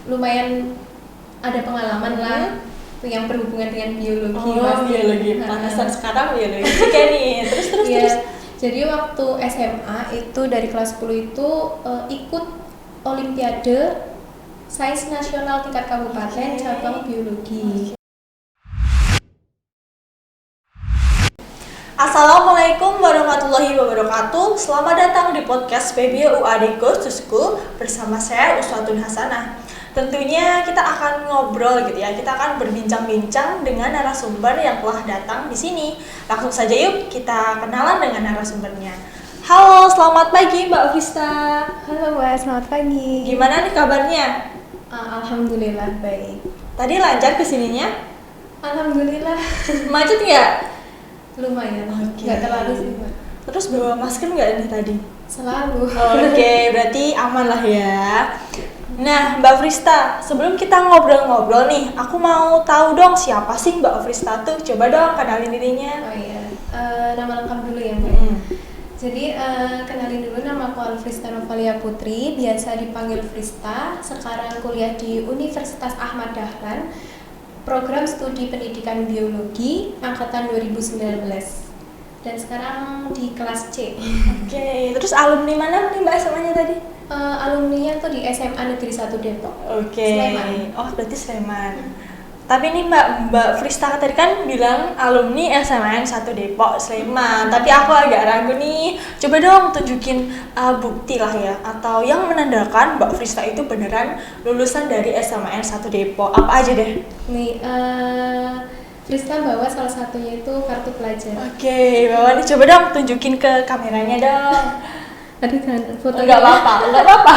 lumayan ada pengalaman lah yang berhubungan dengan biologi. Biologi. Pantesan sekarang biologi kayak nih. Terus. Jadi waktu SMA itu dari kelas 10 itu ikut Olimpiade Sains Nasional tingkat kabupaten cabang biologi. Assalamualaikum warahmatullahi wabarakatuh. Selamat datang di podcast PB UAD Goes to School bersama saya Uswatun Hasanah. Tentunya kita akan ngobrol gitu ya. Kita akan berbincang-bincang dengan narasumber yang telah datang di sini. Langsung saja yuk kita kenalan dengan narasumbernya. Halo, selamat pagi Mbak Vista. Halo Mbak, selamat pagi. Gimana nih kabarnya? Alhamdulillah baik. Tadi lancar kesininya? Alhamdulillah. Macet nggak? Lumayan, Oke. nggak terlalu sih Mbak. Terus bawa masker nggak nih tadi? Selalu. Oke, berarti aman lah ya. Nah, Mbak Frista, sebelum kita ngobrol-ngobrol nih, aku mau tahu dong siapa sih Mbak Frista tuh? Coba dong kenalin dirinya. Oh iya, nama lengkap dulu ya Mbak. Jadi kenalin dulu, nama aku Alfrista Novalia Putri, biasa dipanggil Frista. Sekarang kuliah di Universitas Ahmad Dahlan, program studi pendidikan biologi angkatan 2019. Dan sekarang di kelas C. Oke, terus alumni mana nih Mbak SMA-nya tadi? Alumninya tuh di SMA Negeri 1 Depok. Oke. Sleman. Oh, berarti Sleman. Tapi nih Mbak Frista tadi kan bilang alumni SMA 1 Depok, Sleman. Tapi aku agak ragu nih. Coba dong tunjukin bukti lah ya, atau yang menandakan Mbak Frista itu beneran lulusan dari SMA 1 Depok. Apa aja deh? Nih, Frista bawa salah satunya itu kartu pelajar. Oke, bawa nih, coba dong tunjukin ke kameranya dong. Aduh, jangan foto. Enggak apa-apa.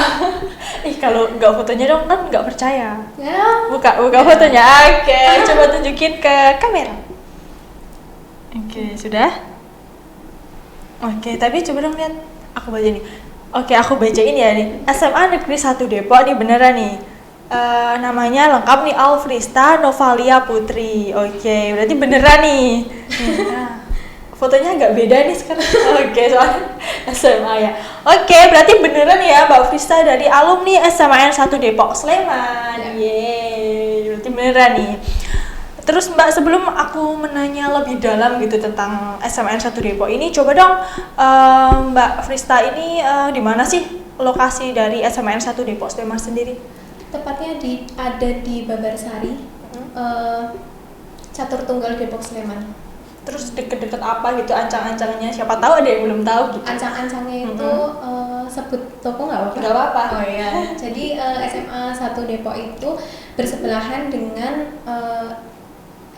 Kalau enggak fotonya dong kan enggak percaya. Ya. Buka fotonya. Oke, coba tunjukin ke kamera. Oke, sudah? Oke, tapi coba dong lihat. Aku baca nih. Oke, aku bacain ya nih. SMA Negeri 1 Depok nih beneran nih. Namanya lengkap nih Alfrista Novalia Putri. Oke, berarti beneran nih. Fotonya agak beda nih sekarang. Oke, soalnya SMA ya. Oke, berarti beneran ya Mbak Frista dari alumni SMA 1 Depok Sleman. Yeay, berarti beneran nih. Terus Mbak, sebelum aku menanya lebih dalam gitu tentang SMA 1 Depok ini, coba dong Mbak Frista ini di mana sih lokasi dari SMA 1 Depok Sleman sendiri? Tepatnya ada di Babarsari, Catur Tunggal Depok Sleman. Terus deket-deket apa gitu ancang-ancangnya? Siapa tahu ada yang belum tahu gitu. Ancang-ancangnya itu sebut toko nggak apa-apa? Nggak apa-apa. Oh iya. Jadi SMA 1 Depok itu bersebelahan dengan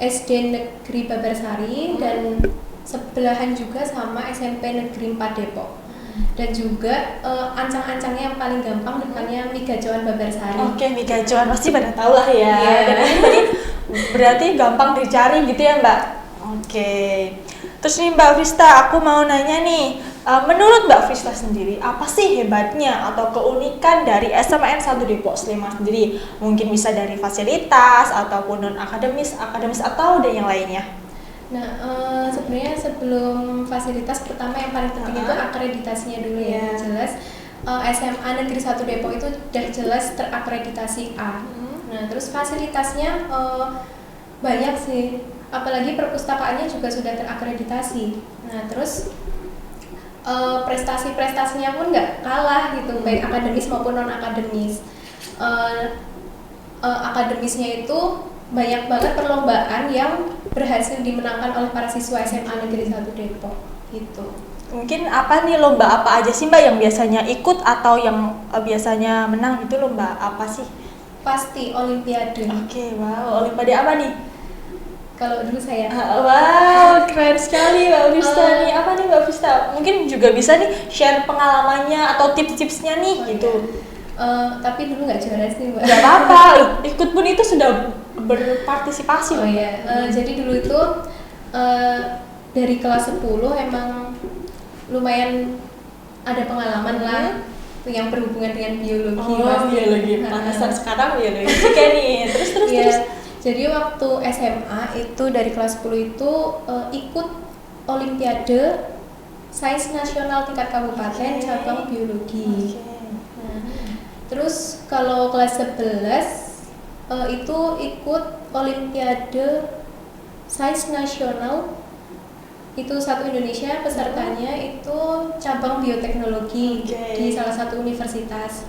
SD Negeri Babarsari dan sebelahan juga sama SMP Negeri 4 Depok. Dan juga ancang-ancangnya yang paling gampang depannya Mi Gajauan Babarsari. Oke, Mi Gajauan pasti pada tahu lah ya. Yeah. Dan ini berarti gampang dicari gitu ya Mbak. Oke. Terus nih Mbak Frista, aku mau nanya nih, menurut Mbak Frista sendiri, apa sih hebatnya atau keunikan dari SMN 1 Depok Sleman sendiri? Mungkin bisa dari fasilitas ataupun non akademis atau ada yang lainnya? Nah, sebenarnya sebelum fasilitas, pertama yang paling penting itu akreditasinya dulu ya. Jelas SMA Negeri 1 Depok itu udah jelas terakreditasi A. Nah, terus fasilitasnya banyak sih. Apalagi perpustakaannya juga sudah terakreditasi. Nah, terus prestasi-prestasinya pun nggak kalah gitu, baik akademis maupun non akademis. Akademisnya itu banyak banget perlombaan yang berhasil dimenangkan oleh para siswa SMA Negeri 1 Depok gitu. Mungkin apa nih, lomba apa aja sih Mbak yang biasanya ikut atau yang biasanya menang gitu, lomba apa sih? Pasti Olimpiade. Oke, wow, Olimpiade apa nih? Kalau dulu saya. Wow, keren sekali Mbak Frista nih. Apa nih Mbak Frista? Mungkin juga bisa nih share pengalamannya atau tips-tipsnya nih gitu. Tapi dulu nggak juara sih Mbak. Gak apa-apa, ikut pun itu sudah berpartisipasi. Oh iya, jadi dulu itu dari kelas 10 emang lumayan ada pengalaman lah yang berhubungan dengan biologi. Biologi. Pantesan sekarang biologi kayak nih. Terus. Jadi waktu SMA itu dari kelas 10 itu ikut Olimpiade Sains Nasional tingkat kabupaten cabang biologi. Terus kalau kelas 11 itu ikut Olimpiade Sains Nasional, itu satu Indonesia, pesertanya itu cabang bioteknologi di salah satu universitas.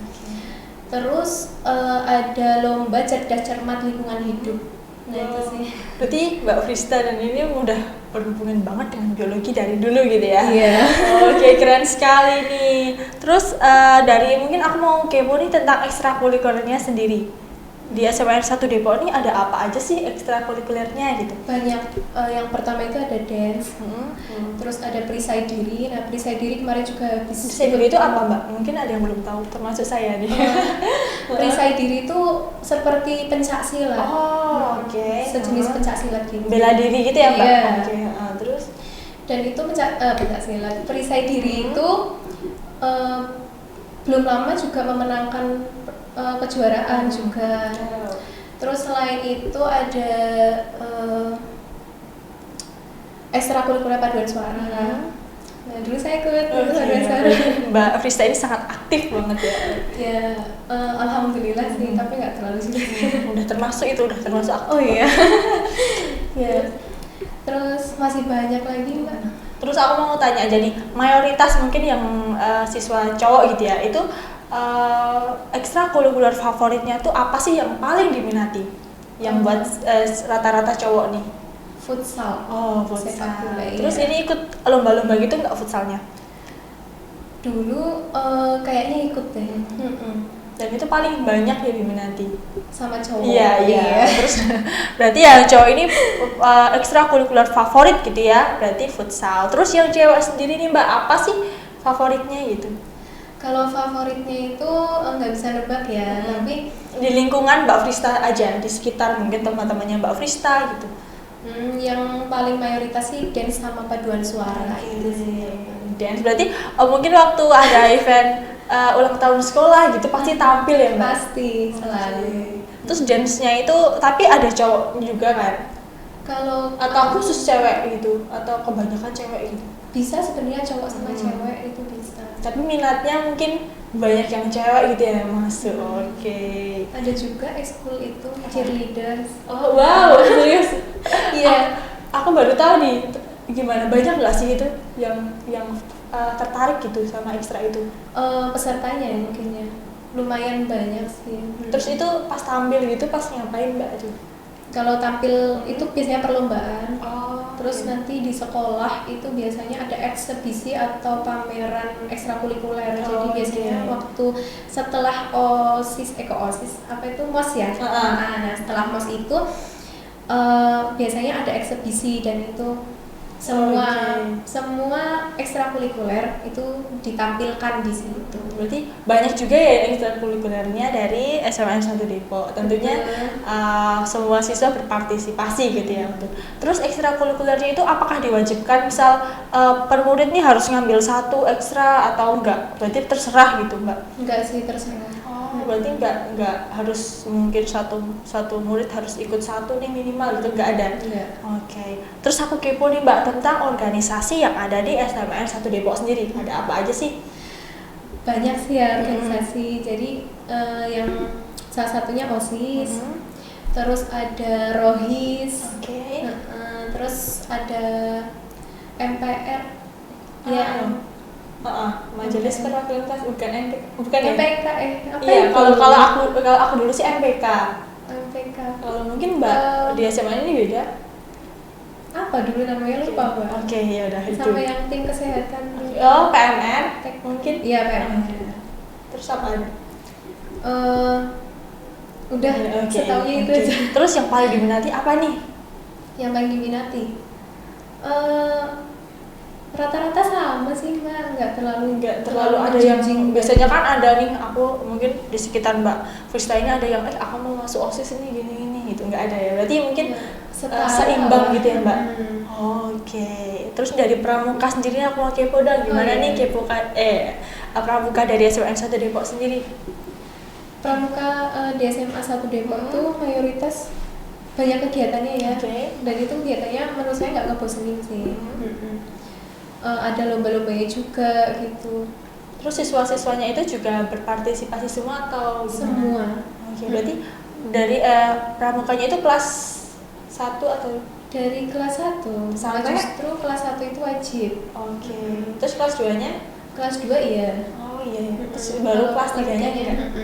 Terus ada lomba cerdas cermat lingkungan hidup. Nah itu sih. Berarti Mbak Frista dan ini udah berhubungan banget dengan biologi dari dulu gitu ya? Iya. Oke, keren sekali nih. Terus dari mungkin aku mau kepo nih tentang ekstrakurikulernya sendiri. Di SMAN 1 Depok ini ada apa aja sih ekstrakurikulernya gitu? Banyak. Yang pertama itu ada dance, terus ada perisai diri. Nah perisai diri kemarin juga habis. Perisai diri itu apa Mbak? Mungkin ada yang belum tahu, termasuk saya nih. Perisai diri itu seperti pencak silat. Oke. Sejenis pencak silat gitu. Bela diri gitu ya Mbak? Iya. Oke. Terus? Dan itu pencak silat. Perisai diri itu belum lama juga memenangkan kejuaraan juga. Terus selain itu ada ekstrakurikuler paduan suara. Nah dulu saya ikut paduan suara. Mbak Frista ini sangat aktif banget ya. Ya alhamdulillah sih, tapi nggak terlalu juga. Udah termasuk aktif. Oh iya. Ya. Terus masih banyak lagi Mbak. Terus aku mau tanya aja nih, mayoritas mungkin yang siswa cowok gitu ya, itu ekstrakurikuler favoritnya tuh apa sih yang paling diminati? Yang buat rata-rata cowok nih? Futsal. Oh, futsal. Terus iya. ini ikut lomba-lomba gitu nggak futsalnya? Dulu kayaknya ikut deh. Dan itu paling banyak ya diminati Sama cowok. Iya. Terus berarti ya cowok ini ekstrakurikuler favorit gitu ya, berarti futsal. Terus yang cewek sendiri nih Mbak, apa sih favoritnya gitu? Kalau favoritnya itu nggak bisa nebak ya, tapi di lingkungan Mbak Frista aja, di sekitar mungkin teman-temannya Mbak Frista gitu. Yang paling mayoritas sih dance sama paduan suara itu sih. Dance berarti mungkin waktu ada event ulang tahun sekolah gitu pasti tampil ya Mbak? Pasti, selalu. Terus dance-nya itu tapi ada cowok juga kan? Kalau atau khusus cewek gitu atau kebanyakan cewek gitu? Bisa sebenarnya cowok sama cewek itu bisa. Tapi minatnya mungkin banyak yang cewek gitu ya masuk. Oke. Ada juga ekskul itu cheerleaders. Oh wow, serius? Iya. Aku baru tahu nih. Gimana, banyak nggak sih itu yang tertarik gitu sama ekstra itu? Pesertanya mungkin ya. Lumayan banyak sih. Terus itu pas tampil gitu pas ngapain Mbak tuh? Kalau tampil itu biasanya perlombaan. Terus iya. nanti di sekolah itu biasanya ada eksebisi atau pameran ekstrakurikuler. Jadi biasanya waktu setelah OSIS apa itu MOS ya. Nah, setelah MOS itu biasanya ada eksebisi dan itu semua ekstrakurikuler itu ditampilkan di situ. Berarti banyak juga ya ekstrakurikulernya dari SMAN 1 Depok. Tentunya semua siswa berpartisipasi gitu ya. Terus ekstrakurikulernya itu apakah diwajibkan misal per murid nih harus ngambil satu ekstra atau enggak? Berarti terserah gitu Mbak? Enggak sih, terserah. Berarti enggak harus mungkin satu murid harus ikut satu nih minimal gitu, enggak ada? Enggak. Oke. Terus aku kepo nih Mbak tentang organisasi yang ada di SMAN 1 Depok sendiri. Ada apa aja sih? Banyak sih ya organisasi. Jadi yang salah satunya OSIS. Terus ada ROHIS. Terus ada MPR. Majelis Perwakilan Kelas bukan MPK iya, kalau aku dulu sih MPK. Kalau mungkin Mbak di SMA ini beda. Apa dulu namanya lupa Mbak. Oke, ya udah itu. Sama yang tim kesehatan. PMR mungkin. Iya, PMR. Terus apa ada? Udah setahunya itu aja. Terus yang paling diminati apa nih? Yang paling diminati rata-rata sama sih Mbak, nggak terlalu ada yang biasanya kan ada nih, aku mungkin di sekitar Mbak Frista ini ada yang aku mau masuk OSIS ini gini gitu, nggak ada ya, berarti mungkin seimbang gitu ya Mbak. Oke. Terus dari pramuka sendiri aku mau kepo dah, gimana nih pramuka dari SMA 1 Depok sendiri? Pramuka di SMA 1 Depok tuh mayoritas banyak kegiatannya ya, dan itu kegiatannya menurut saya nggak ngebosenin sih. Ada lomba-lombanya juga gitu. Terus siswa-siswanya itu juga berpartisipasi semua atau gimana? Semua. Oke, berarti dari pramukanya itu kelas 1 atau Dari kelas 1 sampai justru kelas 1 itu wajib. Oke. Terus kelas 2-nya? Kelas 2 iya. Oh iya. Terus baru kelas 3-nya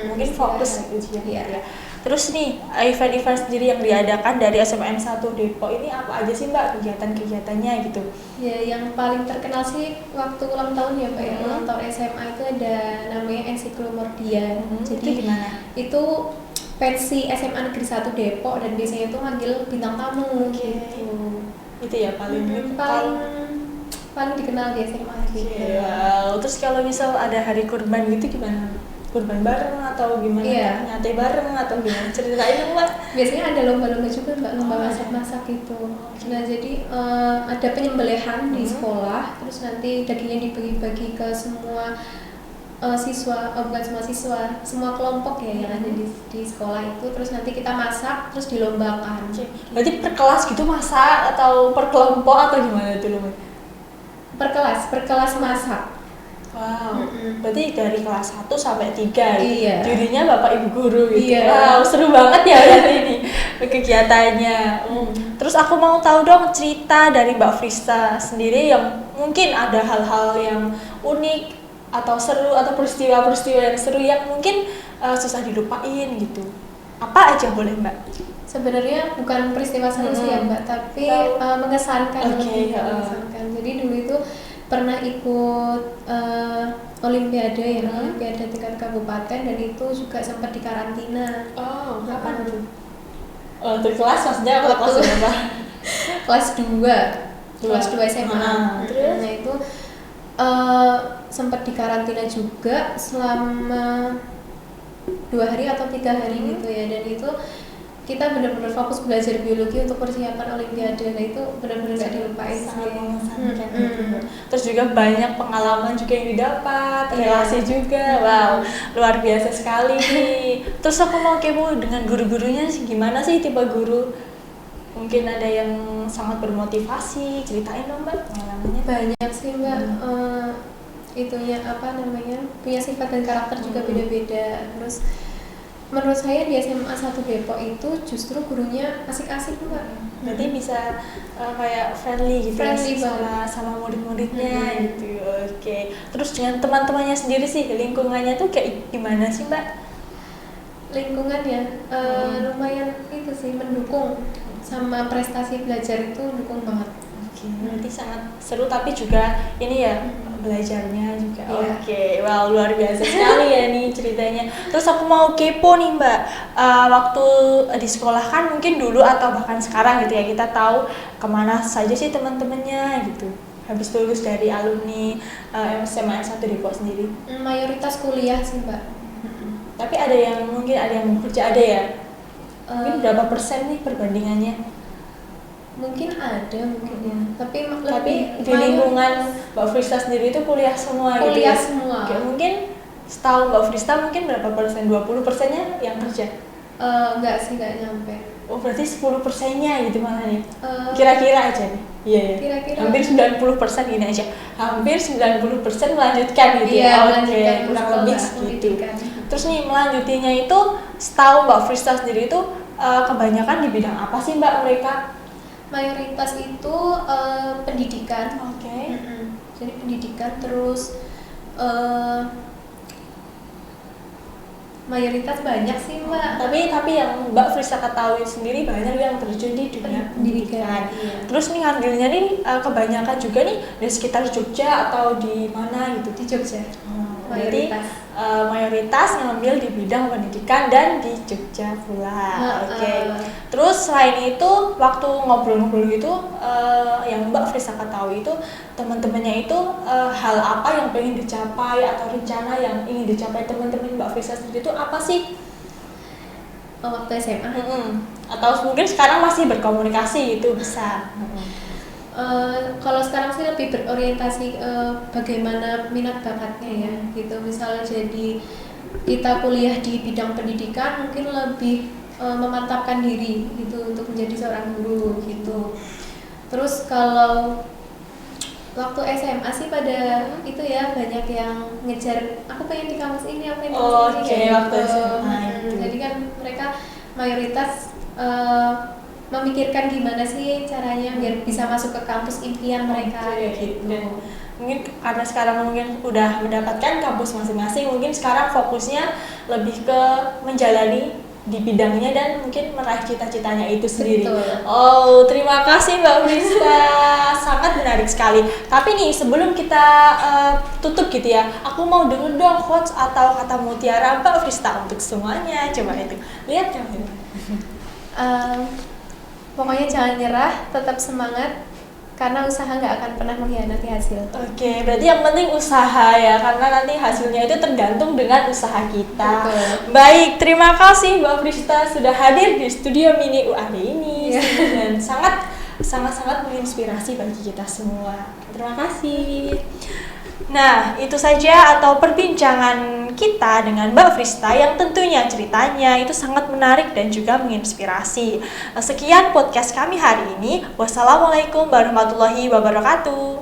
mungkin fokus gitu ya. Iya. Terus nih, event-event sendiri yang diadakan dari SMAN 1 Depok ini apa aja sih Mbak kegiatan-kegiatannya gitu? Ya, yang paling terkenal sih waktu ulang tahun ya Mbak ya. Ulang tahun SMA itu ada namanya Ensiklomordia. Jadi itu gimana? Itu pensi SMA Negeri 1 Depok dan biasanya itu manggil bintang tamu gitu. Itu ya paling paling dikenal di SMA gitu. Wow. Terus kalau misal ada hari kurban gitu gimana? Kurban bareng atau gimana? Iya. Nyate bareng atau gimana? Ceritain dong Mbak. Biasanya ada lomba-lomba juga Mbak, lomba masak-masak gitu. Nah jadi ada penyembelihan di sekolah, terus nanti dagingnya dibagi-bagi ke semua siswa, bukan semua siswa, semua kelompok ya yang ada di sekolah itu. Terus nanti kita masak, terus dilombakan. Berarti per kelas gitu masak atau per kelompok atau gimana tuh lomba? Per kelas masak. Wow, berarti dari kelas 1 sampai 3 Iya. Jurinya Bapak Ibu Guru gitu. Iya. Wow, seru banget ya hari ini kegiatannya. Terus aku mau tahu dong cerita dari Mbak Frista sendiri yang mungkin ada hal-hal yang unik atau seru atau peristiwa-peristiwa yang seru yang mungkin susah dilupain gitu. Apa aja boleh Mbak? Sebenarnya bukan peristiwa seru sih ya Mbak, tapi mengesankan. Mengesankan. Jadi dulu itu pernah ikut olimpiade ya, olimpiade tingkat kabupaten, dan itu juga sempat dikarantina. Oh, kapan tuh? Untuk kelas maksudnya apa kelas berapa? Kelas 2 SMA. Terus? Nah itu sempat dikarantina juga selama 2 hari atau 3 hari gitu ya, dan itu kita benar-benar fokus belajar biologi untuk persiapan olimpiade. Nah itu benar-benar nggak dilupain sih. Terus juga banyak pengalaman juga yang didapat, relasi juga, wow, luar biasa sekali. Terus aku mau kepo dengan guru-gurunya sih, gimana sih tipe guru? Mungkin ada yang sangat bermotivasi, ceritain dong Mbak pengalamannya. Banyak sih Mbak, itunya apa namanya, punya sifat dan karakter juga beda-beda. Terus menurut saya di SMA 1 Depok itu justru gurunya asik-asik Mbak. Berarti bisa kayak friendly gitu, sama murid-muridnya gitu. Oke. Terus dengan teman-temannya sendiri sih, lingkungannya tuh kayak gimana sih Mbak? Lingkungannya lumayan itu sih, mendukung, sama prestasi belajar itu dukung banget. Oke, berarti sangat seru tapi juga ini ya belajarnya juga. Yeah. Oke, wow, luar biasa sekali ya nih ceritanya. Terus aku mau kepo nih Mbak, waktu di sekolah kan mungkin dulu atau bahkan sekarang gitu ya, kita tahu kemana saja sih teman-temannya gitu habis lulus dari alumni SMA 1 Depok sendiri. Mayoritas kuliah sih Mbak. Tapi ada yang mungkin ada yang bekerja, ada ya? Mungkin berapa persen nih perbandingannya? Mungkin ada mungkin ya, tapi di lingkungan Mbak Frista sendiri itu kuliah semua gitu ya? Semua. Oke, mungkin setahu Mbak Frista mungkin berapa persen? 20%-nya yang kerja? Enggak sih, enggak nyampe. Oh, berarti 10%-nya gitu malah ya? Kira-kira aja nih? Iya ya? Kira-kira hampir 90% gini aja, hampir 90% melanjutkan gitu ya? Oke, kurang lebih segitu. Terus nih melanjutinya itu setahu Mbak Frista sendiri itu kebanyakan di bidang apa sih Mbak mereka? Mayoritas itu pendidikan. Oke. Jadi pendidikan, terus mayoritas banyak sih Mbak. Tapi yang Mbak Frista ketahui sendiri banyak yang terjun di dunia pendidikan. Iya. Terus nih ngambilnya nih kebanyakan juga nih di sekitar Jogja atau di mana gitu? Di Jogja. Mayoritas. Mayoritas ngambil di bidang pendidikan dan di Jogja pula. Oke. Terus selain itu waktu ngobrol-ngobrol gitu yang Mbak Frista ketahui itu teman-temannya itu hal apa yang pengen dicapai atau rencana yang ingin dicapai teman-teman Mbak Frista sendiri itu apa sih? Waktu SMA. Atau mungkin sekarang masih berkomunikasi gitu bisa. Kalau sekarang sih lebih berorientasi bagaimana minat bakatnya ya gitu. Misalnya jadi kita kuliah di bidang pendidikan mungkin lebih memantapkan diri gitu untuk menjadi seorang guru gitu. Terus kalau waktu SMA sih pada itu ya banyak yang ngejar aku pengen di kampus ini, aku pengen di kampus ini. Oke, waktu SMA itu. Jadi kan mereka mayoritas memikirkan gimana sih caranya biar bisa masuk ke kampus impian mereka gitu. Dan mungkin karena sekarang mungkin udah mendapatkan kampus masing-masing, mungkin sekarang fokusnya lebih ke menjalani di bidangnya dan mungkin meraih cita-citanya itu sendiri. Betul. Oh, terima kasih Mbak Frista, sangat menarik sekali. Tapi nih sebelum kita tutup gitu ya, aku mau denger dong quotes atau kata mutiara Mbak Frista untuk semuanya. Coba itu lihat kamera. Pokoknya jangan nyerah, tetap semangat, karena usaha nggak akan pernah mengkhianati hasil. Oke, berarti yang penting usaha ya, karena nanti hasilnya itu tergantung dengan usaha kita. Betul. Baik, terima kasih Mbak Frista sudah hadir di studio mini UAD ini dan sangat menginspirasi bagi kita semua. Terima kasih. Nah, itu saja atau perbincangan kita dengan Mbak Frista yang tentunya ceritanya itu sangat menarik dan juga menginspirasi. Sekian podcast kami hari ini. Wassalamualaikum warahmatullahi wabarakatuh.